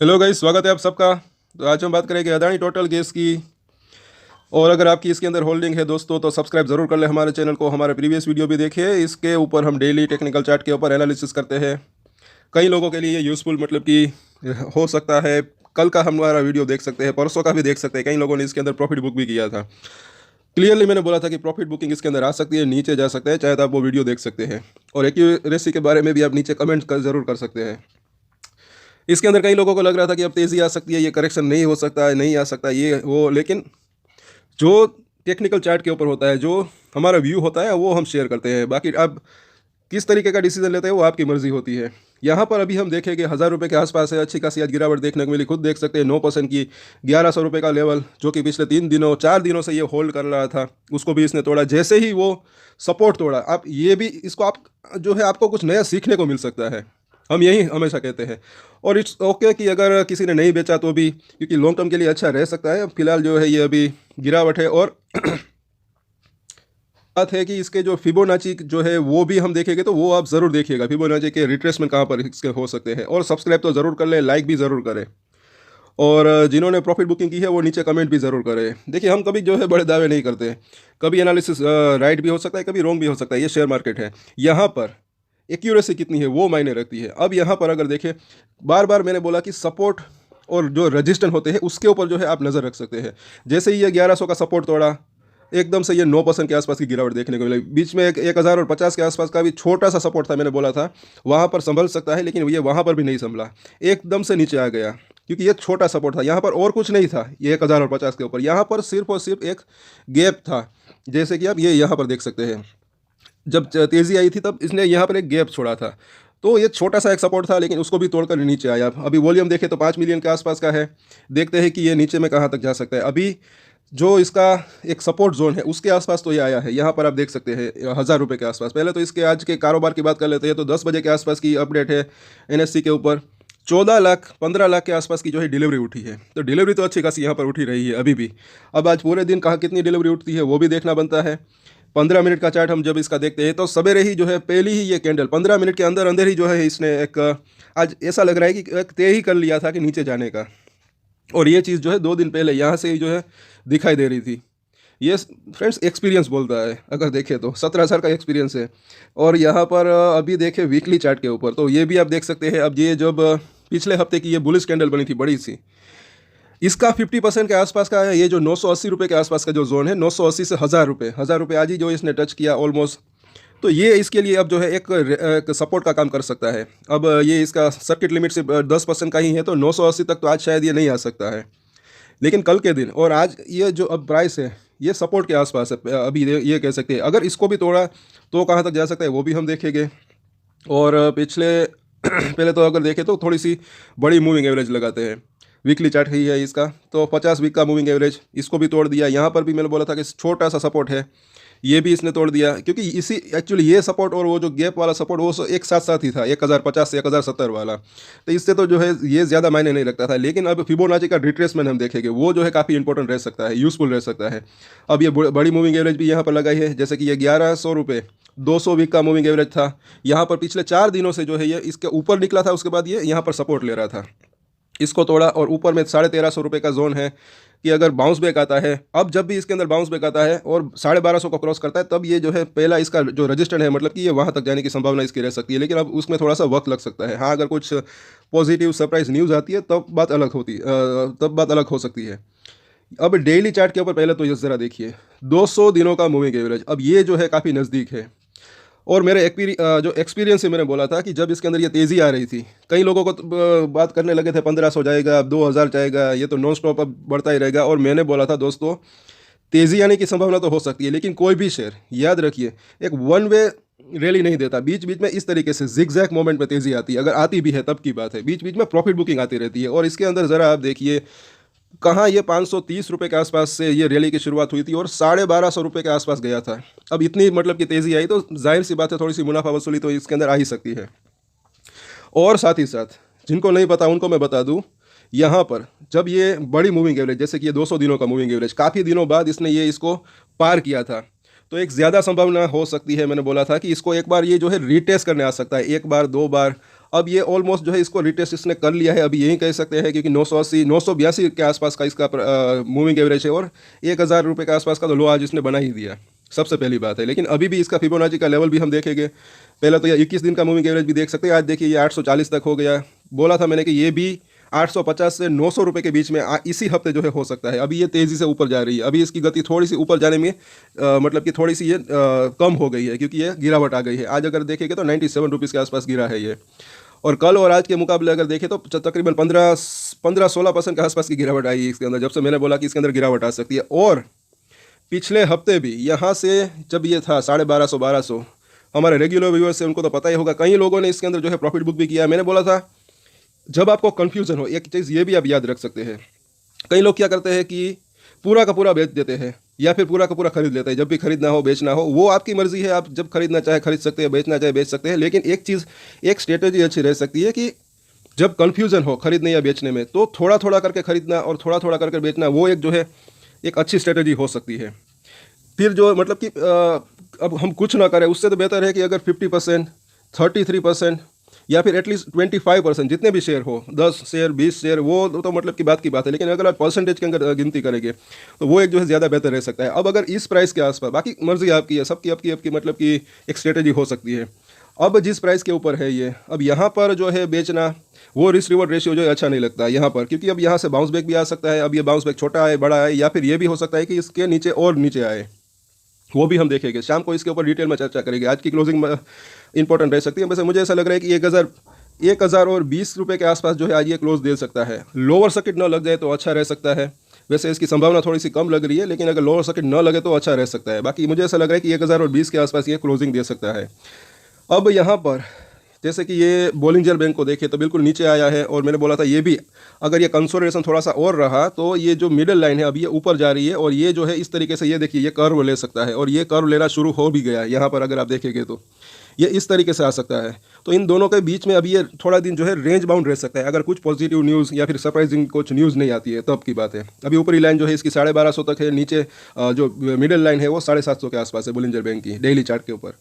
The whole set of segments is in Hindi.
हेलो गाइस, स्वागत है आप सबका। तो आज हम बात करेंगे अदानी टोटल गैस की। और अगर आपकी इसके अंदर होल्डिंग है दोस्तों तो सब्सक्राइब ज़रूर कर ले हमारे चैनल को। हमारे प्रीवियस वीडियो भी देखिए, इसके ऊपर हम डेली टेक्निकल चार्ट के ऊपर एनालिसिस करते हैं। कई लोगों के लिए ये यूज़फुल मतलब कि हो सकता है। कल का हमारा वीडियो देख सकते हैं, परसों का भी देख सकते हैं। कई लोगों ने इसके अंदर प्रॉफिट बुक भी किया था। क्लियरली मैंने बोला था कि प्रॉफिट बुकिंग इसके अंदर आ सकती है, नीचे जा सकते हैं, चाहे तो आप वो वीडियो देख सकते हैं। और एक्यूरेसी के बारे में भी आप नीचे कमेंट कर ज़रूर कर सकते हैं। इसके अंदर कई लोगों को लग रहा था कि अब तेज़ी आ सकती है, ये करेक्शन नहीं हो सकता है, नहीं आ सकता ये वो, लेकिन जो टेक्निकल चार्ट के ऊपर होता है, जो हमारा व्यू होता है, वो हम शेयर करते हैं। बाकी अब किस तरीके का डिसीजन लेते हैं वो आपकी मर्जी होती है। यहाँ पर अभी हम देखेंगे 1000 रुपये के आसपास है, अच्छी खासी आज गिरावट देखने को मिली। खुद देख सकते हैं 9% की 1100 रुपये का लेवल, जो कि पिछले 3 दिनों 4 दिनों से ये होल्ड कर रहा था, उसको भी इसने तोड़ा। जैसे ही वो सपोर्ट तोड़ा, आप ये भी इसको आप जो है आपको कुछ नया सीखने को मिल सकता है। हम यही हमेशा कहते हैं। और इट्स ओके कि अगर किसी ने नहीं बेचा तो भी, क्योंकि लॉन्ग टर्म के लिए अच्छा रह सकता है। फिलहाल जो है ये अभी गिरावट है। और बात है कि इसके जो फिबोनाची जो है वो भी हम देखेंगे, तो वो आप ज़रूर देखिएगा फिबोनाची के रिट्रेसमेंट कहाँ पर इसके हो सकते हैं। और सब्सक्राइब तो ज़रूर कर लें, लाइक भी ज़रूर करें। और जिन्होंने प्रॉफिट बुकिंग की है वो नीचे कमेंट भी ज़रूर करें। देखिए, हम कभी जो है बड़े दावे नहीं करते। कभी एनालिसिस राइट भी हो सकता है, कभी रॉन्ग भी हो सकता है। ये शेयर मार्केट है। यहाँ पर एक्यूरेसी कितनी है वो मायने रखती है। अब यहाँ पर अगर देखें, बार बार मैंने बोला कि सपोर्ट और जो रजिस्टेंट होते हैं उसके ऊपर जो है आप नज़र रख सकते हैं। जैसे ही ये 1100 का सपोर्ट तोड़ा, एकदम से ये 9% के आसपास की गिरावट देखने को मिली। बीच में एक 1050 के आसपास का भी छोटा सा सपोर्ट था, मैंने बोला था वहाँ पर संभल सकता है, लेकिन ये वहाँ पर भी नहीं संभला, एकदम से नीचे आ गया। क्योंकि ये छोटा सपोर्ट था, यहाँ पर और कुछ नहीं था। ये 1050 के ऊपर यहाँ पर सिर्फ और सिर्फ एक गैप था। जैसे कि आप ये यहाँ पर देख सकते हैं, जब तेज़ी आई थी तब इसने यहाँ पर एक गैप छोड़ा था। तो ये छोटा सा एक सपोर्ट था, लेकिन उसको भी तोड़कर नीचे आया। अभी वॉल्यूम देखें तो 5 मिलियन के आसपास का है। देखते हैं कि ये नीचे में कहाँ तक जा सकता है। अभी जो इसका एक सपोर्ट जोन है उसके आसपास तो ये आया है। यहाँ पर आप देख सकते हैं 1000 रुपये के आसपास। पहले तो इसके आज के कारोबार की बात कर लेते हैं। तो 10 बजे के आसपास की अपडेट है एनएससी के ऊपर। 14 लाख 15 लाख के आसपास की जो है डिलीवरी उठी है। तो डिलीवरी तो अच्छी खासी यहाँ पर उठी रही है अभी भी। अब आज पूरे दिन कहाँ कितनी डिलीवरी उठती है वो भी देखना बनता है। 15 मिनट का चार्ट हम जब इसका देखते हैं तो सवेरे ही जो है पहली ही ये कैंडल 15 मिनट के अंदर अंदर ही जो है इसने एक आज ऐसा लग रहा है कि एक तय ही कर लिया था कि नीचे जाने का। और ये चीज़ जो है 2 दिन पहले यहाँ से ही जो है दिखाई दे रही थी। ये फ्रेंड्स एक्सपीरियंस बोलता है। अगर देखें तो 17 साल का एक्सपीरियंस है। और यहाँ पर अभी देखें वीकली चार्ट के ऊपर, तो ये भी आप देख सकते हैं। अब ये जब पिछले हफ्ते की ये बुलिश कैंडल बनी थी बड़ी सी, इसका 50% के आसपास का है। ये जो 980 रुपये के आसपास का जो जोन है, 980 से 1000 रुपये, 1000 रुपये आज ही जो इसने टच किया ऑलमोस्ट। तो ये इसके लिए अब जो है एक सपोर्ट का काम कर सकता है। अब ये इसका सर्किट लिमिट से 10% का ही है, तो 980 तक तो आज शायद ये नहीं आ सकता है। लेकिन कल के दिन और आज ये जो अब प्राइस है ये सपोर्ट के आसपास है। अभी ये कह सकते हैं अगर इसको भी तोड़ा तो कहाँ तक जा सकता है वो भी हम देखेंगे। और पिछले पहले तो अगर देखें तो थोड़ी सी बड़ी मूविंग एवरेज लगाते हैं। वीकली चार्ट ही है इसका, तो 50 वीक का मूविंग एवरेज, इसको भी तोड़ दिया। यहाँ पर भी मैंने बोला था कि छोटा सा सपोर्ट है, ये भी इसने तोड़ दिया। क्योंकि इसी एक्चुअली ये सपोर्ट और वो जो गैप वाला सपोर्ट वो एक साथ साथ ही था, 1050 से 1070 वाला। तो इससे तो जो है ये ज़्यादा मायने नहीं रखता था। लेकिन अब फिबोनाची का रिट्रेसमेंट हम देखेंगे, वो जो है काफ़ी इंपॉर्टेंट रह सकता है, यूज़फुल रह सकता है। अब ये बड़ी मूविंग एवरेज भी यहाँ पर लगाई है। जैसे कि ये 1100 रुपये 200 वीक का मूविंग एवरेज था। यहाँ पर पिछले 4 दिनों से जो है ये इसके ऊपर निकला था, उसके बाद ये यहाँ पर सपोर्ट ले रहा था, इसको तोड़ा। और ऊपर में 1350 रुपये का जोन है कि अगर बाउंस बैक आता है, अब जब भी इसके अंदर बाउंस बैक आता है और 1250 को क्रॉस करता है, तब ये जो है पहला इसका जो रजिस्टेंट है, मतलब कि ये वहाँ तक जाने की संभावना इसकी रह सकती है। लेकिन अब उसमें थोड़ा सा वक्त लग सकता है। हाँ, अगर कुछ पॉजिटिव सरप्राइज न्यूज़ आती है तब बात अलग हो सकती है। अब डेली चार्ट के ऊपर पहले तो ये ज़रा देखिए 200 दिनों का मूविंग एवरेज। अब ये जो है काफ़ी नज़दीक है। और मेरे जो एक्सपीरियंस से मैंने बोला था कि जब इसके अंदर ये तेज़ी आ रही थी, कई लोगों को तो बात करने लगे थे 1500 जाएगा, 2000 जाएगा, ये तो नॉन स्टॉप अब बढ़ता ही रहेगा। और मैंने बोला था दोस्तों, तेज़ी आने की संभावना तो हो सकती है, लेकिन कोई भी शेयर याद रखिए एक वन वे रैली नहीं देता। बीच बीच में इस तरीके से जिगजैग मोमेंट में तेज़ी आती है। अगर आती भी है तब की बात है, बीच बीच में प्रॉफिट बुकिंग आती रहती है। और इसके अंदर ज़रा आप देखिए कहाँ ये 530 रुपये के आसपास से ये रैली की शुरुआत हुई थी और 1250 रुपये के आसपास गया था। अब इतनी मतलब कि तेज़ी आई, तो जाहिर सी बात है थोड़ी सी मुनाफा वसूली तो इसके अंदर आ ही सकती है। और साथ ही साथ जिनको नहीं पता उनको मैं बता दूं, यहाँ पर जब ये बड़ी मूविंग एवरेज, जैसे कि ये 200 दिनों का मूविंग एवरेज, काफ़ी दिनों बाद इसने इसको पार किया था। तो एक ज़्यादा संभावना हो सकती है, मैंने बोला था कि इसको एक बार ये जो है रीटेस्ट करने आ सकता है, एक बार दो बार। अब ये ऑलमोस्ट जो है इसको रीटेस्ट इसने कर लिया है, अभी यही कह सकते हैं, क्योंकि 980 982 के आसपास का इसका मूविंग एवरेज है और 1000 रुपये के आसपास का तो लो आज इसने बना ही दिया, सबसे पहली बात है। लेकिन अभी भी इसका फिबोनाची का लेवल भी हम देखेंगे, पहले तो ये 21 दिन का मूविंग एवरेज भी देख सकते हैं। आज देखिए ये 840 तक हो गया। बोला था मैंने कि ये भी 850 से 900 रुपये के बीच में इसी हफ्ते जो है हो सकता है। अभी ये तेज़ी से ऊपर जा रही है, अभी इसकी गति थोड़ी सी ऊपर जाने में मतलब कि थोड़ी सी ये कम हो गई है, क्योंकि ये गिरावट आ गई है। आज अगर देखेंगे तो 97 रुपीज़ के आसपास गिरा है ये, और कल और आज के मुकाबले अगर देखें तो तकरीबन 15-16% के आसपास की गिरावट आई है इसके अंदर, जब से मैंने बोला कि इसके अंदर गिरावट आ सकती है। और पिछले हफ्ते भी यहाँ से जब ये था 1250-1200, हमारे रेगुलर व्यूअर्स से उनको तो पता ही होगा, कई लोगों ने इसके अंदर जो है प्रॉफिट बुक भी किया। मैंने बोला था जब आपको कन्फ्यूज़न हो, एक चीज़ ये भी आप याद रख सकते हैं, कई लोग क्या करते हैं कि पूरा का पूरा बेच देते हैं या फिर पूरा का पूरा खरीद लेते हैं। जब भी खरीदना हो बेचना हो वो आपकी मर्ज़ी है, आप जब खरीदना चाहे खरीद सकते हैं, बेचना चाहे बेच सकते हैं। लेकिन एक चीज़, एक स्ट्रेटेजी अच्छी रह सकती है कि जब कन्फ्यूज़न हो खरीदने या बेचने में, तो थोड़ा थोड़ा करके खरीदना और थोड़ा थोड़ा करके बेचना, वो एक जो है एक अच्छी स्ट्रेटेजी हो सकती है। फिर जो मतलब कि अब हम कुछ ना करें, उससे तो बेहतर है कि अगर 50%, 33% या फिर एटलीस्ट 25%, जितने भी शेयर हो, 10 शेयर 20 शेयर, वो तो मतलब की बात है। लेकिन अगर आप परसेंटेज के अंदर गिनती करेंगे तो वो एक जो है ज़्यादा बेहतर रह सकता है। अब अगर इस प्राइस के आसपास, बाकी मर्जी आपकी है, सबकी आपकी मतलब कि एक स्ट्रेटेजी हो सकती है। अब जिस प्राइस के ऊपर है ये, अब यहाँ पर जो है बेचना, वो रिस्क रिवॉर्ड रेशियो जो है अच्छा नहीं लगता यहाँ पर, क्योंकि अब यहाँ से बाउंस बैक भी आ सकता है। अब ये बाउंस बैक छोटा आए, बड़ा आए, या फिर ये भी हो सकता है कि इसके नीचे और नीचे आए, वो भी हम देखेंगे। शाम को इसके ऊपर डिटेल में चर्चा करेंगे। आज की क्लोजिंग इंपॉर्टेंट रह सकती है। वैसे मुझे ऐसा लग रहा है कि 1020 रुपये के आसपास जो है आज ये क्लोज दे सकता है। लोअर सर्किट न लग जाए तो अच्छा रह सकता है। वैसे इसकी संभावना थोड़ी सी कम लग रही है, लेकिन अगर लोअर सर्किट न लगे तो अच्छा रह सकता है। बाकी मुझे ऐसा लग रहा है कि 1020 के आसपास ये क्लोजिंग दे सकता है। अब यहाँ पर जैसे कि ये बोलिंजर बैंक को देखें तो बिल्कुल नीचे आया है, और मैंने बोला था ये भी अगर ये कंसोलिडेशन थोड़ा सा और रहा तो ये जो मिडिल लाइन है अभी ये ऊपर जा रही है, और ये जो है इस तरीके से, ये देखिए ये कर्व ले सकता है, और ये कर्व लेना शुरू हो भी गया है। यहाँ पर अगर आप देखेंगे तो ये इस तरीके से आ सकता है। तो इन दोनों के बीच में अभी ये थोड़ा दिन जो है रेंज बाउंड रह सकता है, अगर कुछ पॉजिटिव न्यूज़ या फिर सरप्राइजिंग कुछ न्यूज़ नहीं आती है तब की बात है। अभी ऊपरी लाइन जो है इसकी 1250 तक है, नीचे जो मिडिल लाइन है वो 750 के आसपास है बोलिंजर बैंक की डेली चार्ट के ऊपर।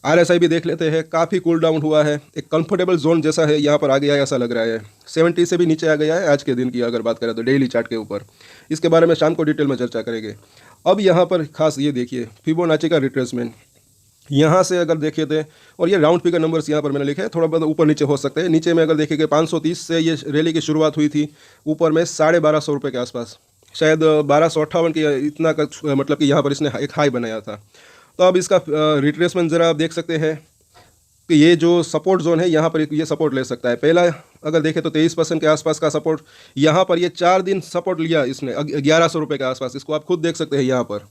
RSI भी देख लेते हैं, काफ़ी कूल डाउन हुआ है, एक कंफर्टेबल जोन जैसा है, यहाँ पर आ गया है ऐसा लग रहा है। 70 से भी नीचे आ गया है आज के दिन की अगर बात करें तो डेली चार्ट के ऊपर। इसके बारे में शाम को डिटेल में चर्चा करेंगे। अब यहाँ पर खास ये देखिए फिबोनाची का रिट्रेसमेंट, यहाँ से अगर देखे थे, और ये राउंड फिगर नंबर्स यहाँ पर मैंने लिखे हैं, थोड़ा बहुत ऊपर नीचे हो सकते हैं। नीचे में अगर देखेंगे 530 से ये रैली की शुरुआत हुई थी, ऊपर में 1250 रुपये के आसपास, शायद 1258 की इतना का मतलब कि यहाँ पर इसने एक हाई बनाया था। तो अब इसका रिट्रेसमेंट ज़रा आप देख सकते हैं कि ये जो सपोर्ट जोन है यहाँ पर ये सपोर्ट ले सकता है। पहला अगर देखें तो 23% के आसपास का सपोर्ट, यहाँ पर ये 4 दिन सपोर्ट लिया इसने 1100 रुपये के आसपास, इसको आप खुद देख सकते हैं यहाँ पर।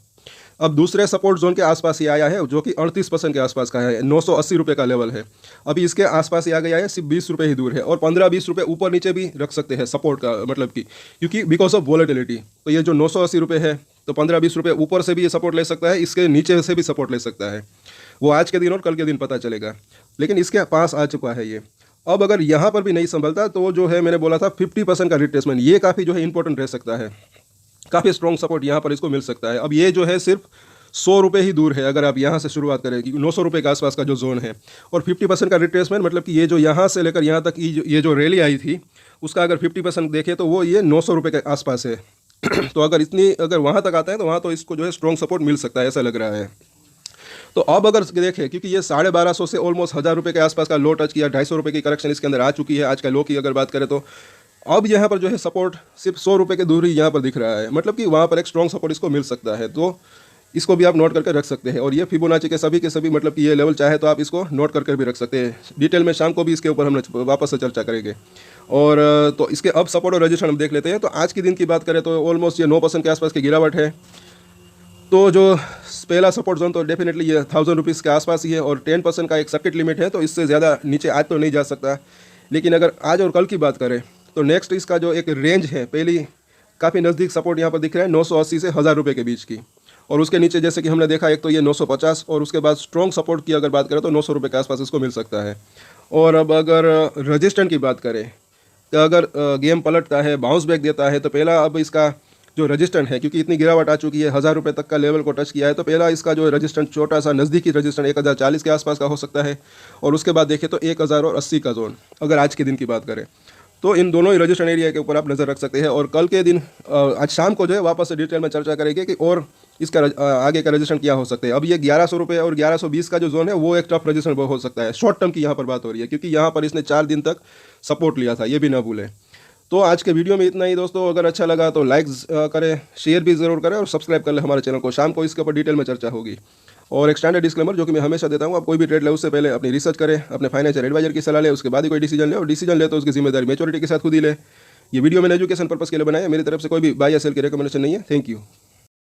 अब दूसरे सपोर्ट जोन के आसपास ही आया है, जो कि 38% के आसपास का है, 980 रुपये का लेवल है। अभी इसके आसपास ही आ गया है, सिर्फ 20 रुपये ही दूर है, और 15-20 रुपये ऊपर नीचे भी रख सकते हैं सपोर्ट का, मतलब कि क्योंकि बिकॉज ऑफ वॉलेटिलिटी। तो ये जो 980 रुपये है, तो 15-20 रुपये ऊपर से भी ये सपोर्ट ले सकता है, इसके नीचे से भी सपोर्ट ले सकता है। वो आज के दिन और कल के दिन पता चलेगा, लेकिन इसके पास आ चुका है ये। अब अगर यहाँ पर भी नहीं संभलता तो जो है मैंने बोला था 50% का रिट्रेसमेंट, ये काफ़ी जो है इंपॉर्टेंट रह सकता है, काफ़ी स्ट्रॉन्ग सपोर्ट यहाँ पर इसको मिल सकता है। अब ये जो है सिर्फ 100 रुपये ही दूर है अगर आप यहाँ से शुरुआत करें, क्योंकि 900 रुपये के आसपास का जो जोन है, और 50% का रिट्रेसमेंट मतलब कि ये जो यहाँ से लेकर यहाँ तक ये जो रैली आई थी उसका अगर 50% देखें तो वो ये 900 रुपये के आसपास है। तो अगर वहाँ तक आता है तो वहाँ तो इसको जो है स्ट्रॉन्ग सपोर्ट मिल सकता है, ऐसा लग रहा है। तो अब अगर देखें, क्योंकि ये 1250 से ऑलमोस्ट 1000 रुपये के आसपास का लो टच किया, 250 रुपये की करेक्शन इसके अंदर आ चुकी है आज का लो की अगर बात करें तो। अब यहाँ पर जो है सपोर्ट सिर्फ 100 रुपये की दूरी यहाँ पर दिख रहा है, मतलब कि वहाँ पर एक स्ट्रॉन्ग सपोर्ट इसको मिल सकता है। तो इसको भी आप नोट करके रख सकते हैं, और ये फिबोनाची के सभी मतलब कि ये लेवल चाहे तो आप इसको नोट करके भी रख सकते हैं। डिटेल में शाम को भी इसके ऊपर हम वापस से चर्चा करेंगे। और तो इसके अब सपोर्ट और रजिस्ट्रेशन हम देख लेते हैं। तो आज के दिन की बात करें तो ऑलमोस्ट ये 9% के आसपास की गिरावट है। तो जो पहला सपोर्ट जोन तो डेफिनेटली ये 1000 रुपीज़ के आसपास ही है, और 10% का एक सर्किट लिमिट है, तो इससे ज़्यादा नीचे आज तो नहीं जा सकता। लेकिन अगर आज और कल की बात करें तो नेक्स्ट इसका जो एक रेंज है, पहली काफ़ी नज़दीक सपोर्ट यहाँ पर दिख रहा है 980 से 1000 रुपये के बीच की, और उसके नीचे जैसे कि हमने देखा एक तो ये 950, और उसके बाद स्ट्रॉन्ग सपोर्ट की अगर बात करें तो 900 रुपये के आसपास इसको मिल सकता है। और अब अगर रजिस्टेंट की बात करें तो अगर गेम पलटता है, बाउंस बैक देता है, तो पहला अब इसका जो रजिस्टेंट है, क्योंकि इतनी गिरावट आ चुकी है, 1000 रुपये तक का लेवल को टच किया है, तो पहला इसका जो रजिस्टेंट छोटा सा नज़दीकी रजिस्टेंट 1040 के आसपास का हो सकता है, और उसके बाद देखें तो 1080 का जोन, अगर आज के दिन की बात करें तो इन दोनों ही रजिस्टेंट एरिया के ऊपर आप नज़र रख सकते हैं। और कल के दिन आज शाम को जो है वापस से डिटेल में चर्चा करेंगे कि और इसका आगे का रजिस्ट्रेशन क्या हो सकता है। अब ये 1100 रुपये और 1120 का जो जोन है वो एक टफ रजिस्ट्रेशन हो सकता है, शॉर्ट टर्म की यहाँ पर बात हो रही है, क्योंकि यहाँ पर इसने 4 दिन तक सपोर्ट लिया था, ये भी ना भूलें। तो आज के वीडियो में इतना ही दोस्तों, अगर अच्छा लगा तो लाइक करें, शेयर भी ज़रूर करें और सब्सक्राइब कर लें हमारे चैनल को। शाम को इसके ऊपर डिटेल में चर्चा होगी। और एक स्टैंडर्ड डिस्क्लेमर जो कि मैं हमेशा देता हूँ, आप कोई भी ट्रेड ले उससे पहले अपनी रिसर्च करें, अपने फाइनेंशियल एडवाइजर की सलाह ले, उसके बाद ही कोई डिसीजन ले, और डिसीजन ले तो उसकी जिम्मेदारी मैच्योरिटी के साथ खुद ही ले। ये वीडियो मैंने एजुकेशन पर्पस के लिए बनाया, मेरी तरफ से कोई भी बाय या सेल की रिकमेंडेशन नहीं है। Thank you.